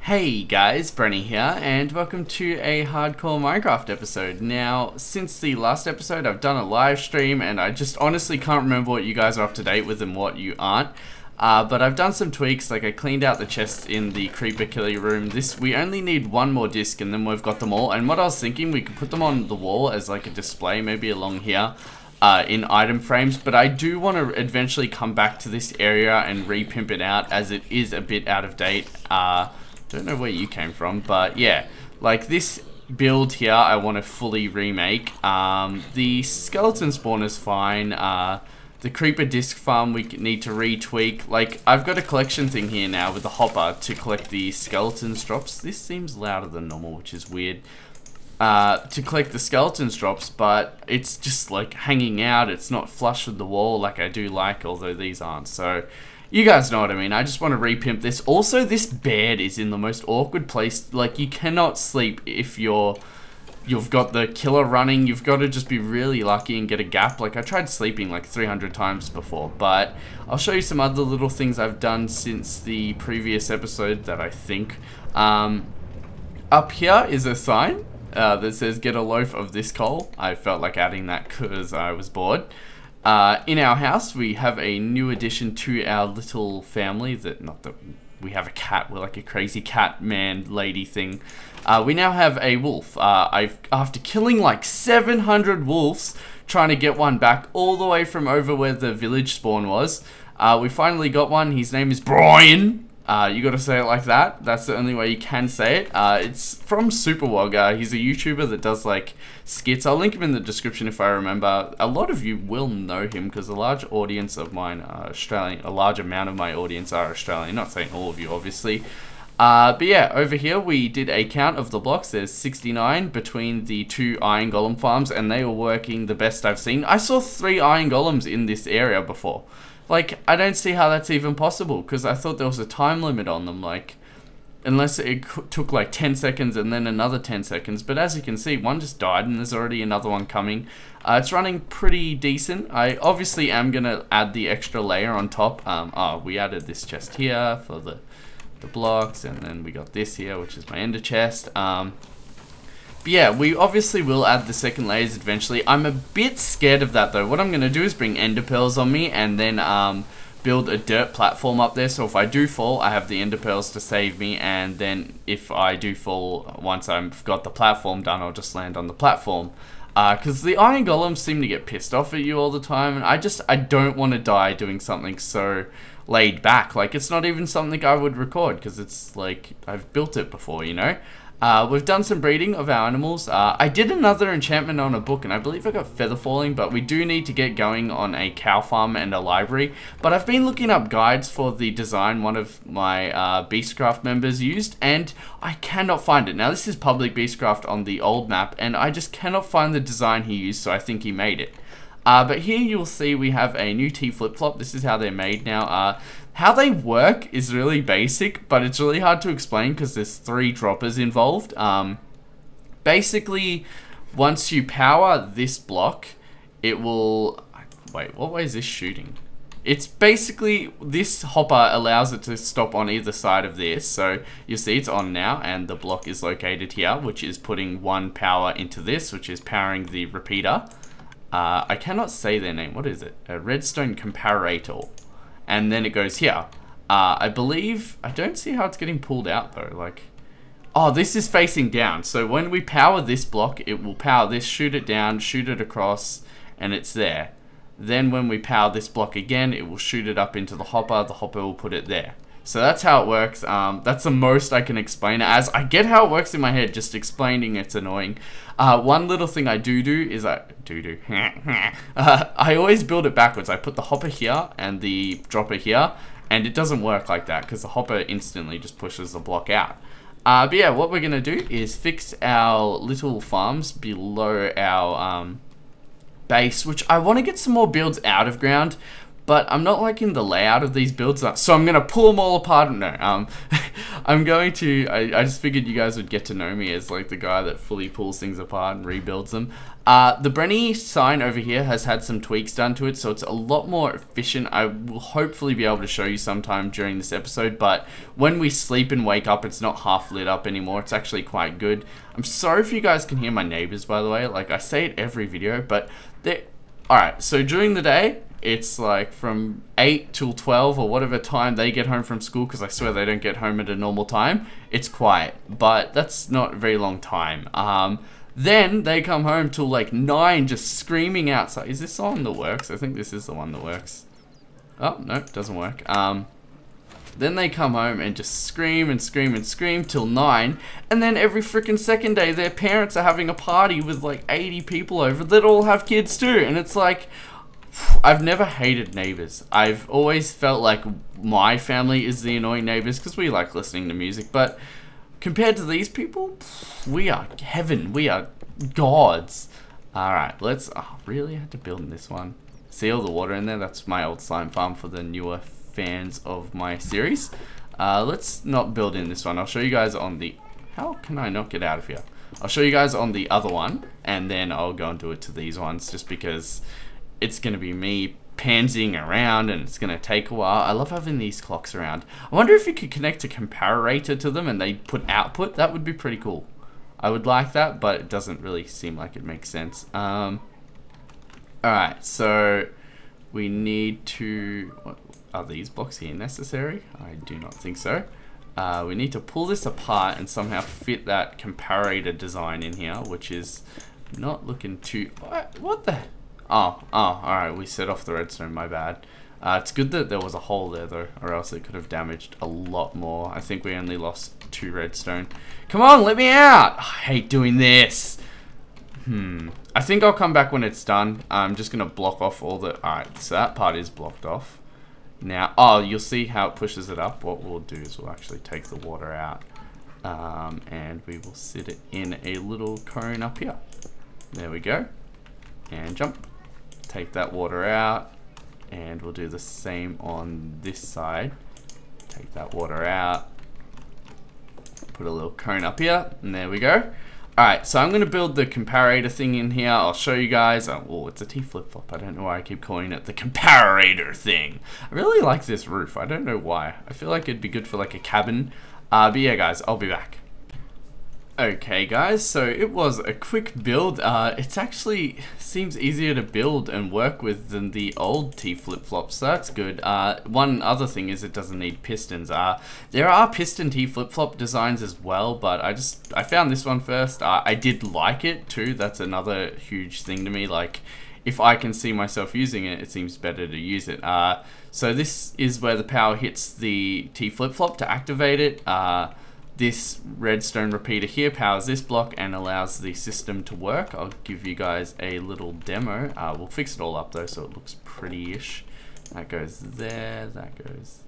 Hey guys, Brenny here, and welcome to a hardcore Minecraft episode. Now, since the last episode, I've done a live stream, and I just honestly can't remember what you guys are up to date with and what you aren't. But I've done some tweaks, like I cleaned out the chest in the creeper killer room. We only need one more disc, and then we've got them all. And what I was thinking, we could put them on the wall as like a display, maybe along here. In item frames, but I do want to eventually come back to this area and re-pimp it out, as it is a bit out of date. Don't know where you came from, but yeah, like this build here I want to fully remake. The skeleton spawn is fine. The creeper disc farm we need to retweak. Like, I've got a collection thing here now with the hopper to collect the skeletons drops. This seems louder than normal, which is weird. To collect the skeletons drops, but it's just like hanging out. It's not flush with the wall like I do like, although these aren't. So you guys know what I mean. I just want to repimp this. Also, this bed is in the most awkward place. Like, you cannot sleep if you've got the killer running. You've got to just be really lucky and get a gap. Like, I tried sleeping like 300 times before, but I'll show you some other little things I've done since the previous episode that I think. Up here is a sign that says get a loaf of this coal. I felt like adding that because I was bored. In our house, we have a new addition to our little family. Not that we have a cat, we're like a crazy cat man lady thing. We now have a wolf. After killing like 700 wolves, trying to get one back all the way from over where the village spawn was, we finally got one. His name is Brian. You gotta say it like that. That's the only way you can say it. It's from Superwog. He's a YouTuber that does like skits. I'll link him in the description if I remember. A lot of you will know him because a large audience of mine are Australian. A large amount of my audience are Australian. Not saying all of you, obviously. But yeah, over here we did a count of the blocks. There's 69 between the two iron golem farms, and they were working the best I've seen. I saw 3 iron golems in this area before. Like, I don't see how that's even possible, because I thought there was a time limit on them, like, unless it took like 10 seconds and then another 10 seconds. But as you can see, one just died and there's already another one coming. It's running pretty decent. I obviously am going to add the extra layer on top. We added this chest here for the blocks, and then we got this here, which is my ender chest. But yeah, we obviously will add the second layers eventually. I'm a bit scared of that though. What I'm going to do is bring ender pearls on me and then build a dirt platform up there. So if I do fall, I have the ender pearls to save me. And then if I do fall, once I've got the platform done, I'll just land on the platform. Because the iron golems seem to get pissed off at you all the time. And I don't want to die doing something so laid back. Like, it's not even something I would record because it's like, I've built it before, you know? We've done some breeding of our animals. I did another enchantment on a book, and I believe I got feather falling, but we do need to get going on a cow farm and a library. But I've been looking up guides for the design one of my Beastcraft members used, and I cannot find it. Now, this is public Beastcraft on the old map, and I just cannot find the design he used, so I think he made it. But here you'll see we have a new T flip-flop. This is how they're made now. How they work is really basic, but it's really hard to explain because there's 3 droppers involved. Basically, once you power this block, it will... Wait, what way is this shooting? It's basically, this hopper allows it to stop on either side of this. So you see it's on now, and the block is located here, which is putting 1 power into this, which is powering the repeater. I cannot say their name. What is it? A Redstone comparator. And then it goes here. I believe... I don't see how it's getting pulled out though. Like... Oh, this is facing down. So when we power this block, it will power this, shoot it down, shoot it across, and it's there. Then when we power this block again, it will shoot it up into the hopper will put it there. So that's how it works. That's the most I can explain it as. I get how it works in my head, just explaining it's annoying. One little thing I do is I always build it backwards. I put the hopper here and the dropper here, and it doesn't work like that because the hopper instantly just pushes the block out. But yeah, what we're going to do is fix our little farms below our base, which I want to get some more builds out of ground. but I'm not liking the layout of these builds, so I'm going to pull them all apart. No, I'm going to, I just figured you guys would get to know me as like the guy that fully pulls things apart and rebuilds them. The Brenny sign over here has had some tweaks done to it, so it's a lot more efficient. I will hopefully be able to show you sometime during this episode, but when we sleep and wake up, it's not half lit up anymore. It's actually quite good. I'm sorry if you guys can hear my neighbors, by the way. Like, I say it every video, but they're... Alright, so during the day, it's like from 8 till 12 or whatever time they get home from school, because I swear they don't get home at a normal time. It's quiet, but that's not a very long time. Then they come home till like 9 just screaming outside. Is this the one that works? I think this is the one that works. Oh, no, it doesn't work. Then they come home and just scream and scream and scream till 9. And then every freaking second day, their parents are having a party with like 80 people over that all have kids too. And it's like, I've never hated neighbors. I've always felt like my family is the annoying neighbors because we like listening to music. But compared to these people, we are heaven. We are gods. Alright, let's... Oh, really? I had to build in this one. See all the water in there? That's my old slime farm for the newer fans of my series. Let's not build in this one. I'll show you guys on the... How can I not get out of here? I'll show you guys on the other one, and then I'll go and do it to these ones, just because it's going to be me pansying around, and it's going to take a while. I love having these clocks around. I wonder if you could connect a comparator to them and they put output. That would be pretty cool. I would like that, but it doesn't really seem like it makes sense. Alright, so we need to... What, are these blocks here necessary? I do not think so. We need to pull this apart and somehow fit that comparator design in here, which is not looking too... What the... Oh, alright, we set off the redstone, my bad. It's good that there was a hole there though, or else it could have damaged a lot more. I think we only lost 2 redstone. Come on, let me out! I hate doing this! I think I'll come back when it's done. I'm just gonna block off all the... Alright, so that part is blocked off. Now, oh, you'll see how it pushes it up. What we'll do is we'll actually take the water out. And we will sit it in a little cone up here. There we go. And jump. Take that water out. And we'll do the same on this side. Take that water out. Put a little cone up here. And there we go. Alright, so I'm going to build the comparator thing in here. I'll show you guys. Oh, it's a T flip-flop. I don't know why I keep calling it the comparator thing. I really like this roof. I don't know why. I feel like it'd be good for like a cabin. But yeah, guys, I'll be back. Okay guys, so it was a quick build. It actually seems easier to build and work with than the old T flip-flops, so that's good. One other thing is it doesn't need pistons. There are piston T flip-flop designs as well, but I found this one first. I did like it too. That's another huge thing to me. Like, if I can see myself using it, it seems better to use it. So this is where the power hits the T flip-flop to activate it. This redstone repeater here powers this block and allows the system to work. I'll give you guys a little demo. We'll fix it all up though so it looks pretty-ish. That goes there, that goes...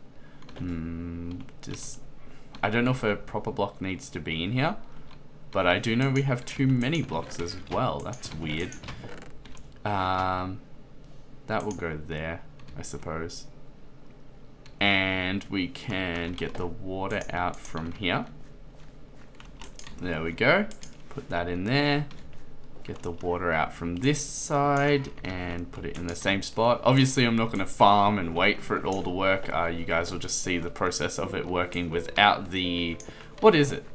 I don't know if a proper block needs to be in here, but I do know we have too many blocks as well. That's weird. That will go there, I suppose. And we can get the water out from here. There we go. Put that in there. Get the water out from this side and put it in the same spot. Obviously, I'm not going to farm and wait for it all to work. You guys will just see the process of it working without the... What is it?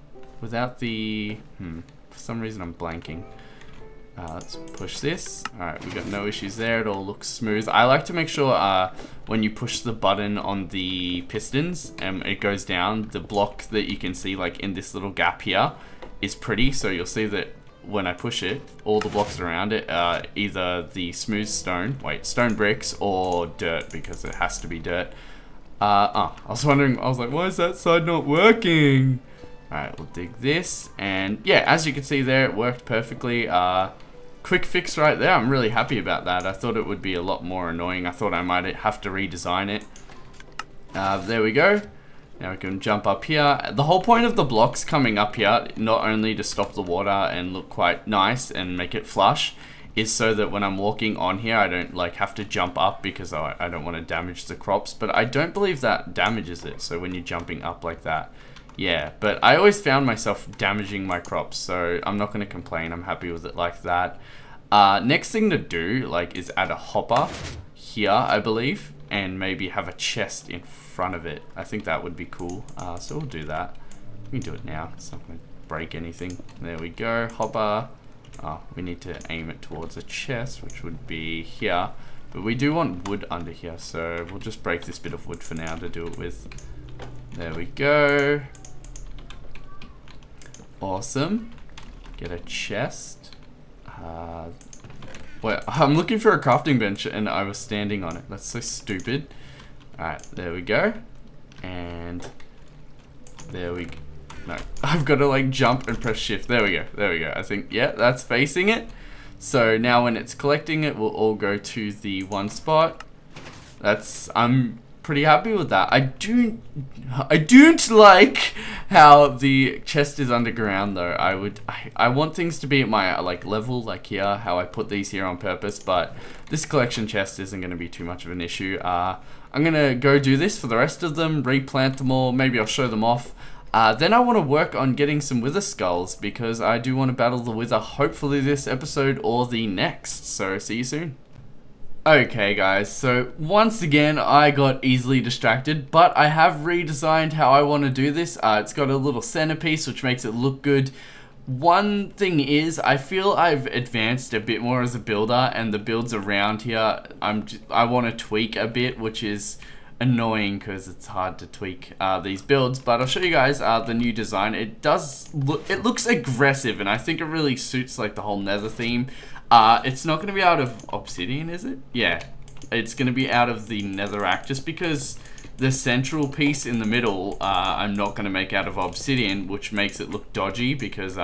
Without the... For some reason, I'm blanking. Let's push this. Alright, we got no issues there. It all looks smooth. I like to make sure when you push the button on the pistons and it goes down, the block that you can see like in this little gap here is pretty. So you'll see that when I push it, all the blocks around it are either the smooth stone bricks or dirt, because it has to be dirt. I was wondering, I was like, why is that side not working? Alright, we'll dig this. And yeah, as you can see there, it worked perfectly. Quick fix right there. I'm really happy about that. I thought it would be a lot more annoying. I thought I might have to redesign it. There we go. Now we can jump up here. The whole point of the blocks coming up here, not only to stop the water and look quite nice and make it flush, is so that when I'm walking on here, I don't like have to jump up because I don't want to damage the crops, but I don't believe that damages it. So when you're jumping up like that, yeah, but I always found myself damaging my crops, so I'm not going to complain. I'm happy with it like that. Next thing to do, like, is add a hopper here, I believe, and maybe have a chest in front of it. I think that would be cool. So we'll do that. We can do it now. It's not going to break anything. There we go. Hopper. Oh, we need to aim it towards a chest, which would be here. But we do want wood under here, so we'll just break this bit of wood for now to do it with. There we go. Awesome. Get a chest. Wait, I'm looking for a crafting bench and I was standing on it. That's so stupid. Alright, there we go. And there we go. No, I've got to like jump and press shift. There we go. There we go. I think, yeah, that's facing it. So now when it's collecting it, we'll all go to the one spot. I'm pretty happy with that. I don't like how the chest is underground though. I want things to be at my like level, like here, how I put these here on purpose, but this collection chest isn't going to be too much of an issue. I'm going to go do this for the rest of them, replant them all, maybe I'll show them off. Then I want to work on getting some wither skulls because I do want to battle the wither hopefully this episode or the next. So see you soon. Okay guys, so once again I got easily distracted, but I have redesigned how I want to do this. It's got a little centerpiece which makes it look good. One thing is, I feel I've advanced a bit more as a builder, and the builds around here I want to tweak a bit, which is annoying because it's hard to tweak these builds. But I'll show you guys the new design. It looks aggressive, and I think it really suits like the whole Nether theme. It's not going to be out of obsidian, is it? Yeah, it's going to be out of the netherrack, just because the central piece in the middle I'm not going to make out of obsidian, which makes it look dodgy because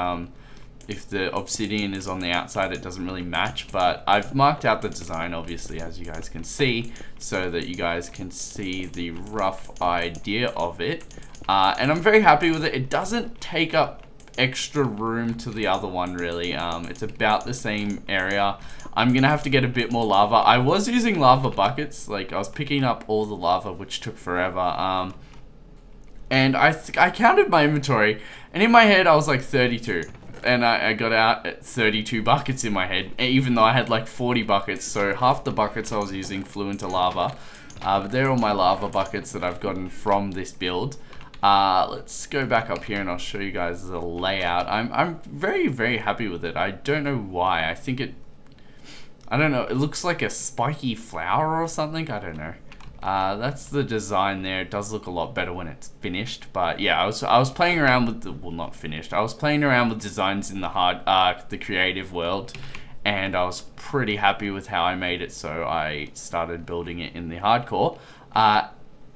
if the obsidian is on the outside it doesn't really match. But I've marked out the design obviously, as you guys can see, so that you guys can see the rough idea of it, and I'm very happy with it. It doesn't take up extra room to the other one really. It's about the same area. I'm gonna have to get a bit more lava. I was using lava buckets, like I was picking up all the lava, which took forever. And I counted my inventory, and in my head I was like 32, and I got out at 32 buckets in my head, even though I had like 40 buckets. So half the buckets I was using flew into lava. But they're all my lava buckets that I've gotten from this build. Let's go back up here and I'll show you guys the layout. I'm very, very happy with it. I don't know why. I don't know. It looks like a spiky flower or something. I don't know. That's the design there. It does look a lot better when it's finished. But yeah, I was playing around with well, not finished. I was playing around with designs in the creative world, and I was pretty happy with how I made it. So I started building it in the hardcore.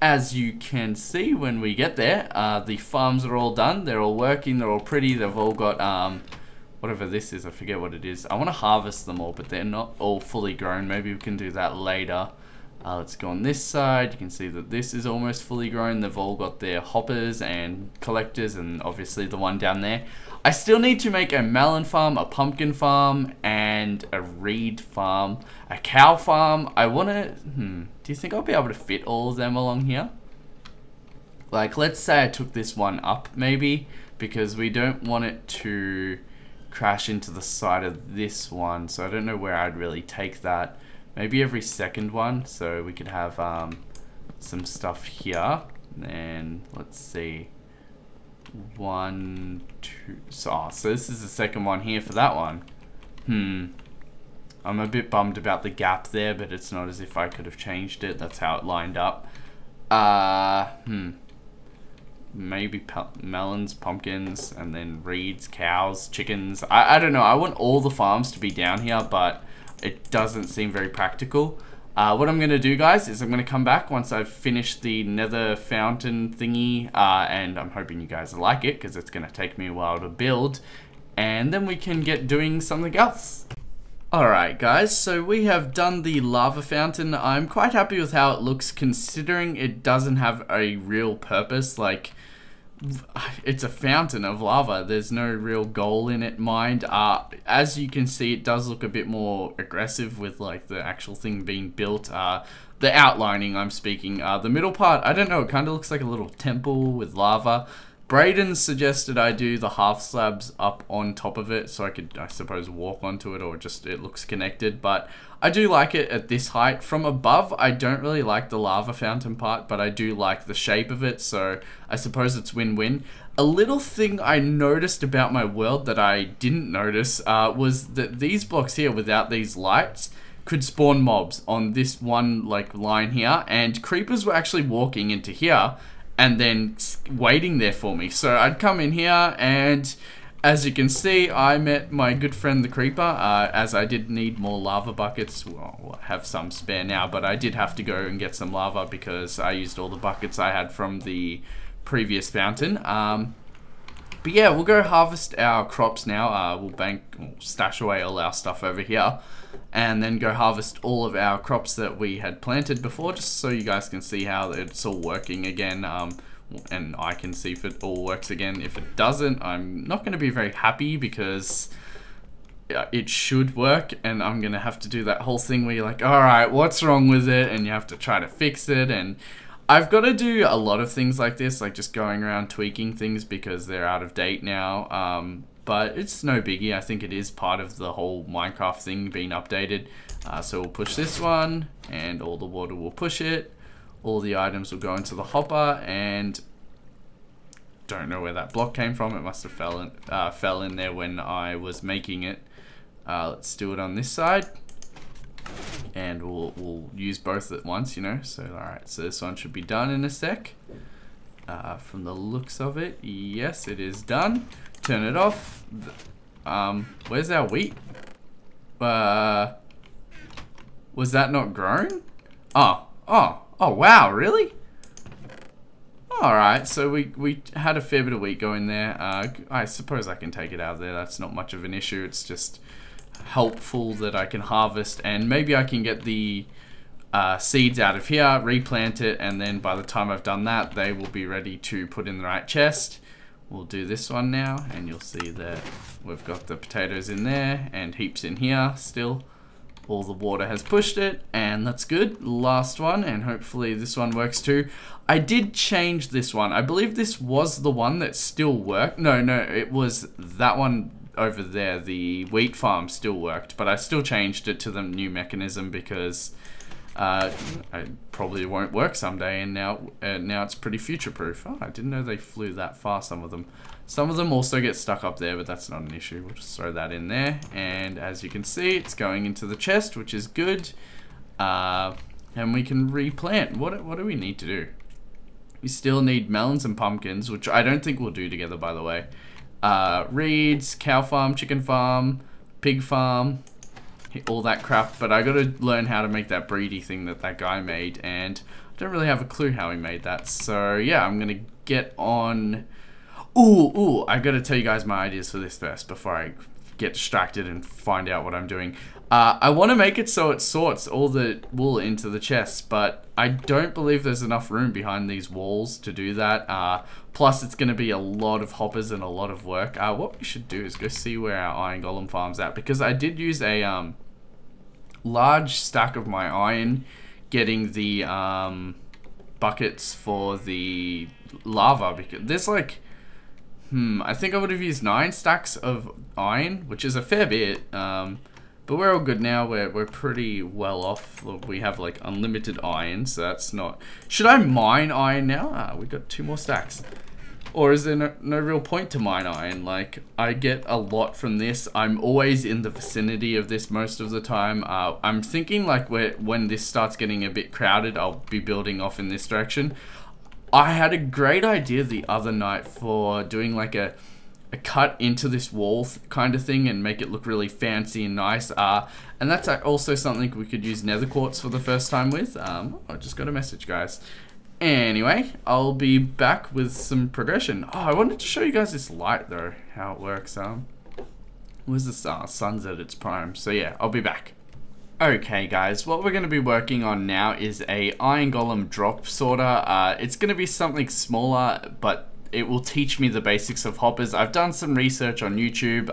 As you can see when we get there, the farms are all done. They're all working. They're all pretty. They've all got whatever this is. I forget what it is. I want to harvest them all, but they're not all fully grown. Maybe we can do that later. Let's go on this side. You can see that this is almost fully grown. They've all got their hoppers and collectors, and obviously the one down there. I still need to make a melon farm, a pumpkin farm, and a reed farm, a cow farm. I want to... do you think I'll be able to fit all of them along here? Like, let's say I took this one up, maybe, because we don't want it to crash into the side of this one. So I don't know where I'd really take that. Maybe every second one, so we could have some stuff here. And let's see. 1, 2. So this is the second one here for that one. I'm a bit bummed about the gap there, but it's not as if I could have changed it. That's how it lined up. Maybe melons, pumpkins, and then reeds, cows, chickens. I don't know. I want all the farms to be down here, but it doesn't seem very practical. What I'm going to do, guys, is I'm going to come back once I've finished the nether fountain thingy, and I'm hoping you guys like it, because it's going to take me a while to build, and then we can get doing something else. Alright guys, so we have done the lava fountain. I'm quite happy with how it looks, considering it doesn't have a real purpose. Like, it's a fountain of lava. There's no real goal in it, mind. As you can see, it does look a bit more aggressive with like the actual thing being built. The outlining I'm speaking. The middle part, I don't know, it kind of looks like a little temple with lava. Brayden suggested I do the half slabs up on top of it so I could, I suppose, walk onto it, or just it looks connected. But I do like it at this height. From above, I don't really like the lava fountain part, but I do like the shape of it, so I suppose it's win-win. A little thing I noticed about my world that I didn't notice was that these blocks here, without these lights, could spawn mobs on this one like line here, and creepers were actually walking into here and then waiting there for me. So I'd come in here, and as you can see, I met my good friend the creeper, as I did need more lava buckets. Well, I have some spare now, but I did have to go and get some lava because I used all the buckets I had from the previous fountain. But yeah, we'll go harvest our crops now. We'll stash away all our stuff over here, and then go harvest all of our crops that we had planted before, just so you guys can see how it's all working again, and I can see if it all works again. If it doesn't, I'm not going to be very happy, because it should work, and I'm going to have to do that whole thing where you're like, alright, what's wrong with it, and you have to try to fix it. And I've got to do a lot of things like this, like just going around tweaking things because they're out of date now. But it's no biggie. I think it is part of the whole Minecraft thing being updated. So we'll push this one, and all the water will push it. All the items will go into the hopper, and don't know where that block came from. It must have fell in there when I was making it. Let's do it on this side, and we'll use both at once, you know. So alright, so this one should be done in a sec. From the looks of it, yes, it is done. Turn it off. Where's our wheat? Was that not grown? Oh wow, really? Alright, so we had a fair bit of wheat going there. I suppose I can take it out of there. That's not much of an issue. It's just helpful that I can harvest, and maybe I can get the seeds out of here, replant it, and then by the time I've done that, they will be ready to put in the right chest. We'll do this one now, and you'll see that we've got the potatoes in there and heaps in here still. All the water has pushed it, and that's good. Last one, and hopefully this one works too. I did change this one. I believe this was the one that still worked. No, it was that one over there. The wheat farm still worked, but I still changed it to the new mechanism because I probably won't work someday, and now it's pretty future-proof. Oh, I didn't know they flew that far, some of them. Some of them also get stuck up there, but that's not an issue. We'll just throw that in there, and as you can see, it's going into the chest, which is good. And we can replant. What do we need to do? We still need melons and pumpkins, which I don't think we'll do together, by the way. Reeds, cow farm, chicken farm, pig farm, all that crap, but I gotta learn how to make that breedy thing that guy made, and I don't really have a clue how he made that. So yeah, I'm gonna get on. Ooh, I gotta tell you guys my ideas for this first before I get distracted and find out what I'm doing. I want to make it so it sorts all the wool into the chests, but I don't believe there's enough room behind these walls to do that. Plus, it's going to be a lot of hoppers and a lot of work. What we should do is go see where our iron golem farm's at, because I did use a large stack of my iron getting the buckets for the lava, because there's like, I think I would have used 9 stacks of iron, which is a fair bit. But we're all good now. We're pretty well off. We have like unlimited iron, so that's not. Should I mine iron now? We got 2 more stacks. Or is there no real point to mine iron? Like, I get a lot from this. I'm always in the vicinity of this most of the time. I'm thinking like when this starts getting a bit crowded, I'll be building off in this direction. I had a great idea the other night for doing like a cut into this wall kind of thing and make it look really fancy and nice. And that's also something we could use nether quartz for the first time with. I just got a message, guys. Anyway, I'll be back with some progression. Oh, I wanted to show you guys this light though, how it works. Where's the sun? Sun's at its prime. So yeah, I'll be back. Okay guys, what we're going to be working on now is a iron golem drop sorter. It's going to be something smaller, but it will teach me the basics of hoppers. I've done some research on YouTube,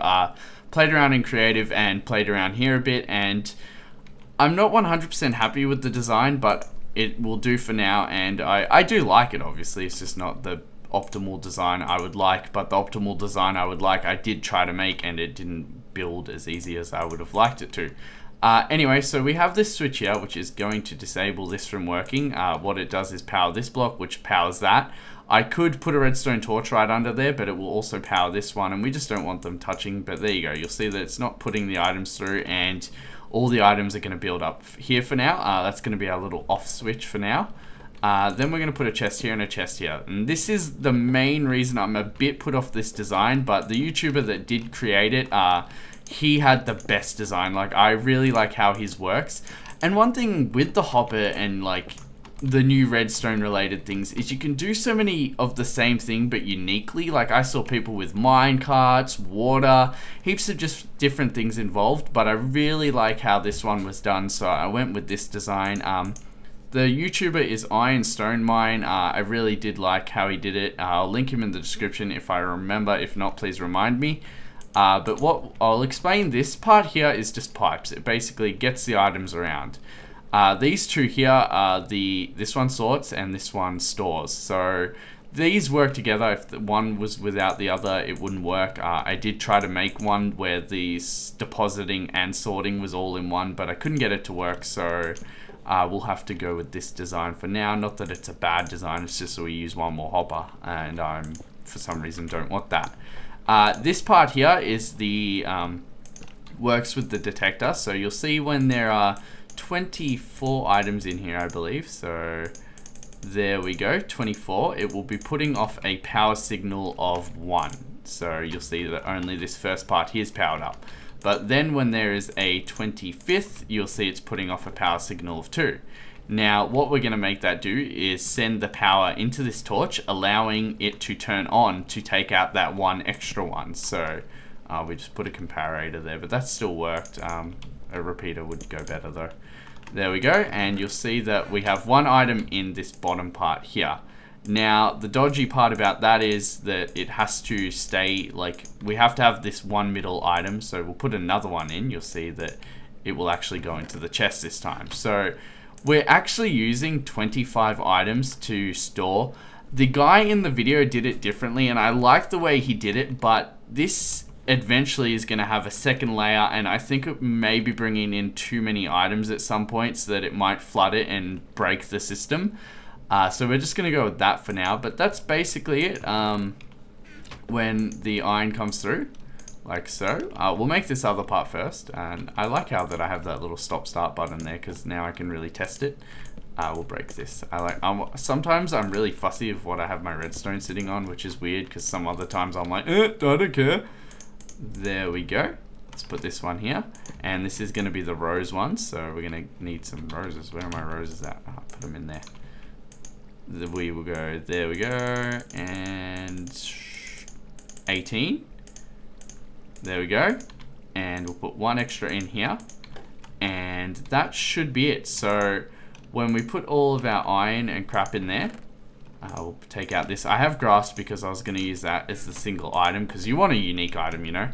played around in creative and played around here a bit, and I'm not 100% happy with the design, but it will do for now, and I do like it. Obviously, it's just not the optimal design I would like, but the optimal design I would like I did try to make, and it didn't build as easy as I would have liked it to. Anyway, so we have this switch here which is going to disable this from working. What it does is power this block, which powers that. I could put a redstone torch right under there, but it will also power this one, and we just don't want them touching. But there you go, you'll see that it's not putting the items through, and all the items are going to build up here for now. That's going to be our little off switch for now. Then we're going to put a chest here and a chest here. And this is the main reason I'm a bit put off this design, but the YouTuber that did create it, he had the best design. Like, I really like how his works. And one thing with the hopper and like the new redstone related things is you can do so many of the same thing but uniquely. Like, I saw people with mine carts, water, heaps of just different things involved, but I really like how this one was done, so I went with this design. The YouTuber is Ironstone Mine. I really did like how he did it. I'll link him in the description if I remember. If not, please remind me. But what I'll explain, this part here is just pipes. It basically gets the items around. These two here are this one sorts and this one stores. So these work together. If the one was without the other, it wouldn't work. I did try to make one where the depositing and sorting was all in one, but I couldn't get it to work. So we'll have to go with this design for now. Not that it's a bad design, it's just that we use one more hopper, and I for some reason don't want that. This part here is the works with the detector. So you'll see when there are 24 items in here, I believe. So there we go, 24. It will be putting off a power signal of 1. So you'll see that only this first part here is powered up. But then when there is a 25th, you'll see it's putting off a power signal of 2. Now, what we're going to make that do is send the power into this torch, allowing it to turn on to take out that one extra one. So we just put a comparator there, but that still worked. A repeater would go better though. There we go, and you'll see that we have one item in this bottom part here. Now, the dodgy part about that is that it has to stay, like, we have to have this one middle item, so we'll put another one in. You'll see that it will actually go into the chest this time. So we're actually using 25 items to store. The guy in the video did it differently, and I like the way he did it, but this eventually is going to have a second layer, and I think it may be bringing in too many items at some point so that it might flood it and break the system. So we're just going to go with that for now, but that's basically it. When the iron comes through, like so, we'll make this other part first, and I like how that I have that little stop-start button there, because now I can really test it. We'll break this. Sometimes I'm really fussy of what I have my redstone sitting on, which is weird, because some other times I'm like, I don't care. There we go. Let's put this one here, and this is going to be the rose one, so we're going to need some roses. Where are my roses at? I'll put them in there. We will go, there we go, and 18. There we go, and we'll put one extra in here, and that should be it. So when we put all of our iron and crap in there, we'll take out this. I have grass because I was going to use that as the single item, because you want a unique item, you know.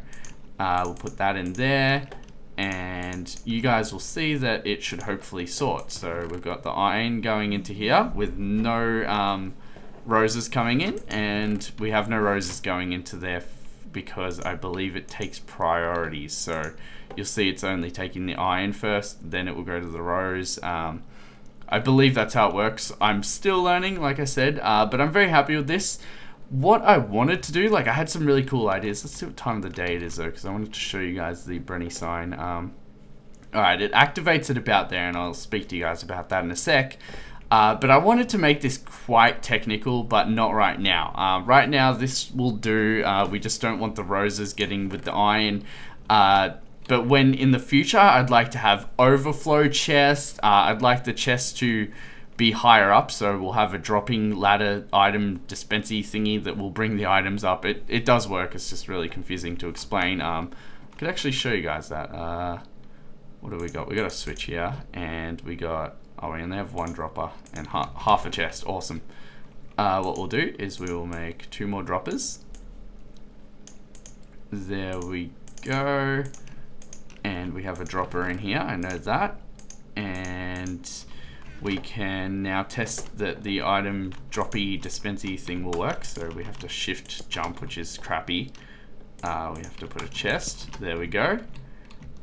We'll put that in there, and you guys will see that it should hopefully sort. So we've got the iron going into here with no roses coming in, and we have no roses going into there because I believe it takes priorities. So you'll see it's only taking the iron first, then it will go to the rose. I believe that's how it works. I'm still learning, like I said, but I'm very happy with this. What I wanted to do, like, I had some really cool ideas. Let's see what time of the day it is though, because I wanted to show you guys the Brenny sign. Alright, it activates at about there, and I'll speak to you guys about that in a sec. But I wanted to make this quite technical, but not right now. Right now, this will do. We just don't want the roses getting with the iron. But when in the future, I'd like to have overflow chests. I'd like the chest to be higher up, so we'll have a dropping ladder item dispensing thingy that will bring the items up. It does work, it's just really confusing to explain. I could actually show you guys that. What do we got? We got a switch here, and we got, oh, we only have one dropper and half a chest. Awesome. what we'll do is we will make 2 more droppers. There we go. And we have a dropper in here, I know that. And we can now test that the item droppy dispensy thing will work. So we have to shift jump, which is crappy. We have to put a chest, there we go.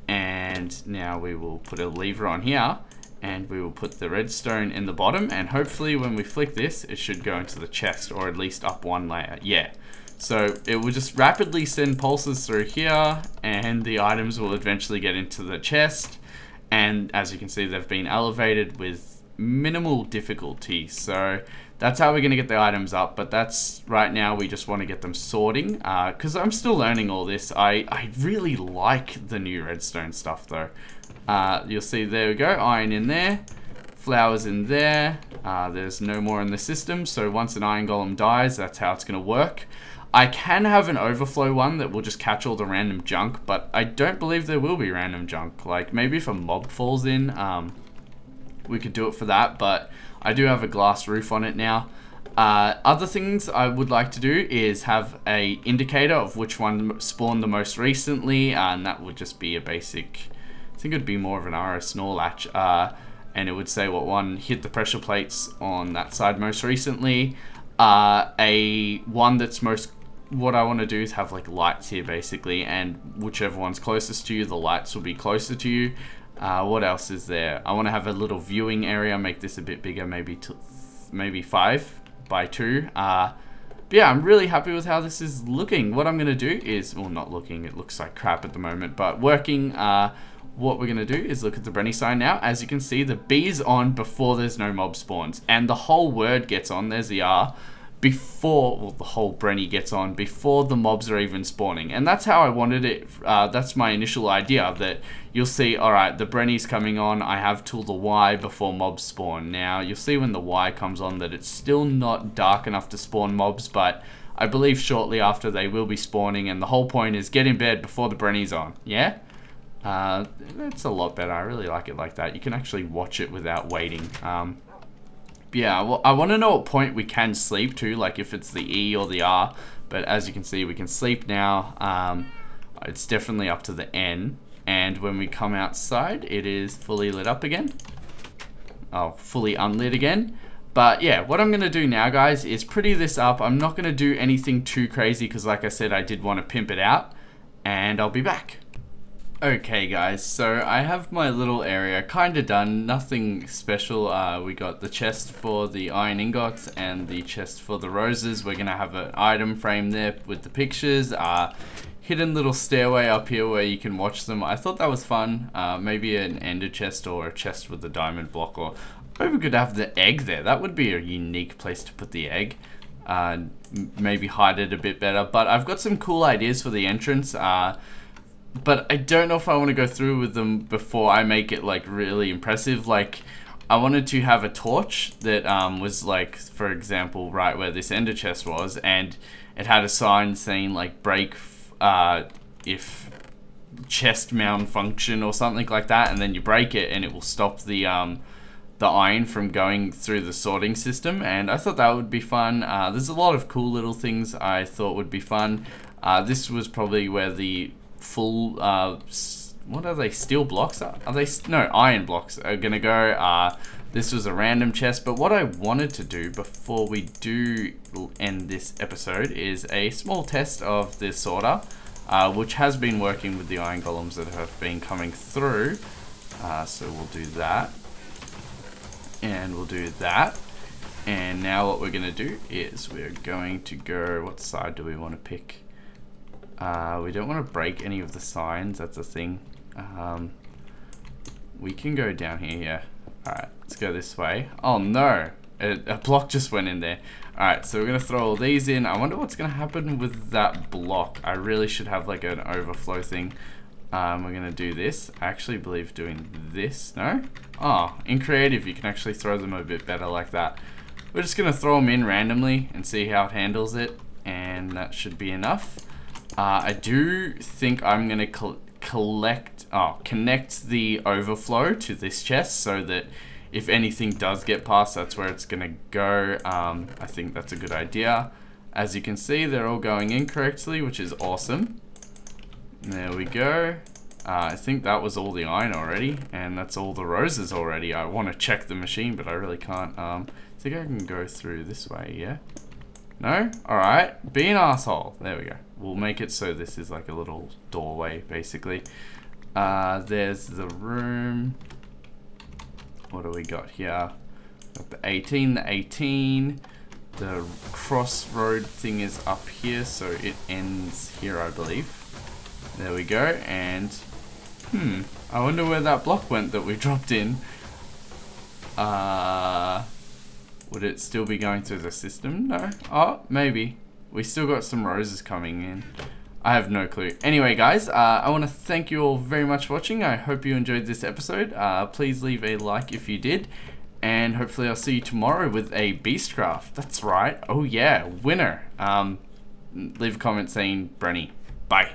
And now we will put a lever on here, and we will put the redstone in the bottom, and hopefully when we flick this, it should go into the chest, or at least up 1 layer, yeah. So it will just rapidly send pulses through here, and the items will eventually get into the chest. And as you can see, they've been elevated with minimal difficulty. So that's how we're gonna get the items up, but that's right now we just want to get them sorting, because I'm still learning all this. I really like the new redstone stuff though. You'll see, there we go, iron in there, flowers in there. There's no more in the system, so once an iron golem dies, that's how it's gonna work. I can have an overflow one that will just catch all the random junk, but I don't believe there will be random junk. Like maybe if a mob falls in, we could do it for that, but I do have a glass roof on it now. Other things I would like to do is have a indicator of which one spawned the most recently, and that would just be a basic, I think it would be more of an RS Snorlatch, and it would say what one hit the pressure plates on that side most recently. A one that's most, what I want to do is have like lights here basically, and whichever one's closest to you, the lights will be closer to you. What else is there? I want to have a little viewing area, make this a bit bigger, maybe 5 by 2. But yeah, I'm really happy with how this is looking. What I'm going to do is, well, not looking, it looks like crap at the moment, but working, what we're going to do is look at the Brenny sign now. As you can see, the B is on before there's no mob spawns, and the whole word gets on, there's the R, before, well, the whole Brenny gets on before the mobs are even spawning. And that's how I wanted it. That's my initial idea, that you'll see, alright, the Brenny's coming on, I have till the Y before mobs spawn. Now, you'll see when the Y comes on that it's still not dark enough to spawn mobs, but I believe shortly after they will be spawning, and the whole point is get in bed before the Brenny's on, yeah? It's a lot better, I really like it like that. You can actually watch it without waiting. Yeah, well, I want to know what point we can sleep to, like if it's the E or the R, but as you can see, we can sleep now. It's definitely up to the N, and when we come outside, it is fully lit up again. Oh, fully unlit again. But yeah, what I'm going to do now, guys, is pretty this up. I'm not going to do anything too crazy, because like I said, I did want to pimp it out, and I'll be back. Okay guys, so I have my little area kinda done, nothing special. We got the chest for the iron ingots and the chest for the roses. We're gonna have an item frame there with the pictures. Hidden little stairway up here where you can watch them. I thought that was fun. Maybe an ender chest or a chest with a diamond block, or maybe we could have the egg there. That would be a unique place to put the egg. Maybe hide it a bit better, but I've got some cool ideas for the entrance. But I don't know if I want to go through with them before I make it like really impressive. Like, I wanted to have a torch that was like, for example, right where this ender chest was, and it had a sign saying like break if chest malfunction or something like that, and then you break it and it will stop the iron from going through the sorting system. And I thought that would be fun. There's a lot of cool little things I thought would be fun. This was probably where the full what are they, steel blocks are they, no, iron blocks are gonna go. This was a random chest, but what I wanted to do before we do end this episode is a small test of this sorter, which has been working with the iron golems that have been coming through. So we'll do that, and we'll do that, and now what we're gonna do is we're going to go, what side do we want to pick? We don't want to break any of the signs, that's a thing. We can go down here, yeah. Alright, let's go this way. Oh no, a block just went in there. Alright, so we're going to throw all these in. I wonder what's going to happen with that block. I really should have like an overflow thing. We're going to do this. I actually believe doing this, no? Oh, in creative you can actually throw them a bit better like that. We're just going to throw them in randomly and see how it handles it, and that should be enough. I do think I'm going to connect the overflow to this chest so that if anything does get past, that's where it's gonna go. I think that's a good idea. As you can see, they're all going in correctly, which is awesome. There we go. I think that was all the iron already, and that's all the roses already. I want to check the machine, but I really can't. I think I can go through this way, yeah? No? Alright, be an asshole. There we go. We'll make it so this is like a little doorway, basically. There's the room. What do we got here? Got the 18, the 18. The crossroad thing is up here, so it ends here, I believe. There we go, and I wonder where that block went that we dropped in. Would it still be going through the system? No? Oh, maybe. We still got some roses coming in. I have no clue. Anyway, guys, I want to thank you all very much for watching. I hope you enjoyed this episode. Please leave a like if you did. And hopefully I'll see you tomorrow with a Beastcraft. That's right. Oh yeah, winner. Leave a comment saying Brenny. Bye.